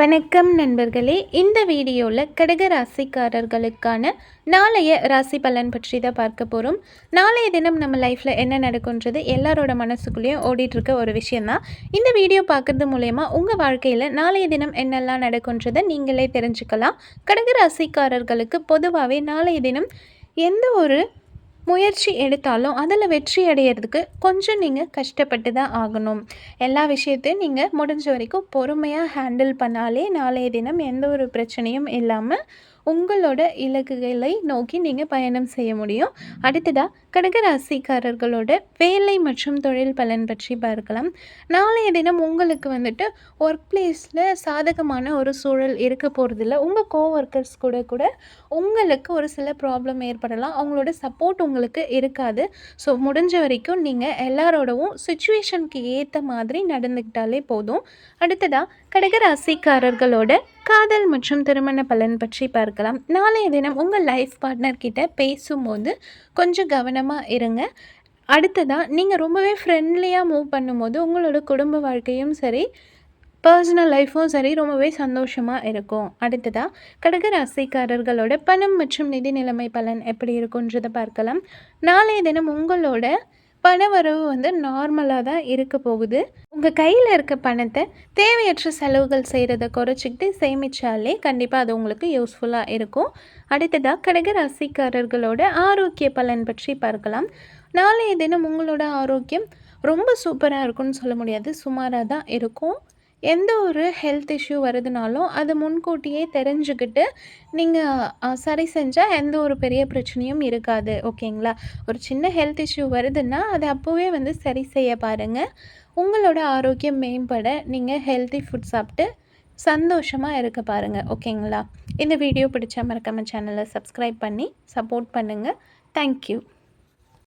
வணக்கம் நண்பர்களே. இந்த வீடியோவில் கடக ராசிக்காரர்களுக்கான நாளைய ராசி பலன் பற்றி தான் பார்க்க போகிறோம். நாளைய தினம் நம்ம லைஃப்பில் என்ன நடக்குன்றது எல்லாரோட மனசுக்குள்ளேயும் ஓடிட்டுருக்க ஒரு விஷயந்தான். இந்த வீடியோ பார்க்குறது மூலயமா உங்கள் வாழ்க்கையில் நாளைய தினம் என்னெல்லாம் நடக்குன்றதை நீங்களே தெரிஞ்சுக்கலாம். கடக ராசிக்காரர்களுக்கு பொதுவாகவே நாளைய தினம் எந்த ஒரு முயற்சி எடுத்தாலும் அதில் வெற்றி அடையிறதுக்கு கொஞ்சம் நீங்கள் கஷ்டப்பட்டு தான் ஆகணும். எல்லா விஷயத்தையும் நீங்கள் முடிஞ்ச வரைக்கும் பொறுமையாக ஹேண்டில் பண்ணாலே நாளைய தினம் எந்த ஒரு பிரச்சனையும் இல்லாமல் உங்களோட இலக்குகளை நோக்கி நீங்கள் பயணம் செய்ய முடியும். அடுத்ததாக கடகராசிக்காரர்களோட வேலை மற்றும் தொழில் பலன் பற்றி பார்க்கலாம். நாளைய தினம் உங்களுக்கு ஒர்க் பிளேஸில் சாதகமான ஒரு சூழல் இருக்க போகிறதில்ல. உங்கள் கோவொர்க்கர்ஸ் கூட உங்களுக்கு ஒரு சில ப்ராப்ளம் ஏற்படலாம். அவங்களோட சப்போர்ட் உங்களுக்கு இருக்காது. ஸோ முடிஞ்ச வரைக்கும் நீங்கள் எல்லாரோடவும் சுச்சுவேஷனுக்கு ஏற்ற மாதிரி நடந்துக்கிட்டாலே போதும். அடுத்ததாக கடகராசிக்காரர்களோட காதல் மற்றும் திருமண பலன் பற்றி பார்க்கலாம். நாளைய தினம் உங்கள் லைஃப் பார்ட்னர்கிட்ட பேசும்போது கொஞ்சம் கவனமாக இருங்க. அடுத்ததாக நீங்கள் ரொம்பவே ஃப்ரெண்ட்லியாக மூவ் பண்ணும்போது உங்களோட குடும்ப வாழ்க்கையும் சரி, பர்சனல் லைஃப்பும் சரி ரொம்பவே சந்தோஷமாக இருக்கும். அடுத்ததாக கடகராசிக்காரர்களோட பணம் மற்றும் நிதி நிலைமை பலன் எப்படி இருக்குன்றதை பார்க்கலாம். நாளைய தினம் உங்களோட பணவரவு நார்மலாக தான் இருக்க போகுது. உங்கள் கையில் இருக்க பணத்தை தேவையற்ற செலவுகள் செய்கிறத குறைச்சிக்கிட்டு சேமித்தாலே கண்டிப்பாக அது உங்களுக்கு யூஸ்ஃபுல்லாக இருக்கும். அடுத்ததாக கடகராசிக்காரர்களோட ஆரோக்கிய பலன் பற்றி பார்க்கலாம். நாளைய தினம் உங்களோட ஆரோக்கியம் ரொம்ப சூப்பராக இருக்கும்னு சொல்ல முடியாது, சுமாராக தான் இருக்கும். எந்த ஒரு ஹெல்த் இஷ்யூ வருதுனாலும் அது முன்கூட்டியே தெரிஞ்சுக்கிட்டு நீங்கள் சரி செஞ்சால் எந்த ஒரு பெரிய பிரச்சனையும் இருக்காது. ஓகேங்களா? ஒரு சின்ன ஹெல்த் இஷ்யூ வருதுன்னா அதை அப்போவே சரி செய்ய பாருங்கள். உங்களோட ஆரோக்கியம் மேம்பட நீங்கள் ஹெல்த்தி ஃபுட் சாப்பிட்டு சந்தோஷமாக இருக்க பாருங்கள். ஓகேங்களா? இந்த வீடியோ பிடிச்சா மறக்காம சேனலை சப்ஸ்கிரைப் பண்ணி சப்போர்ட் பண்ணுங்கள். தேங்க்யூ.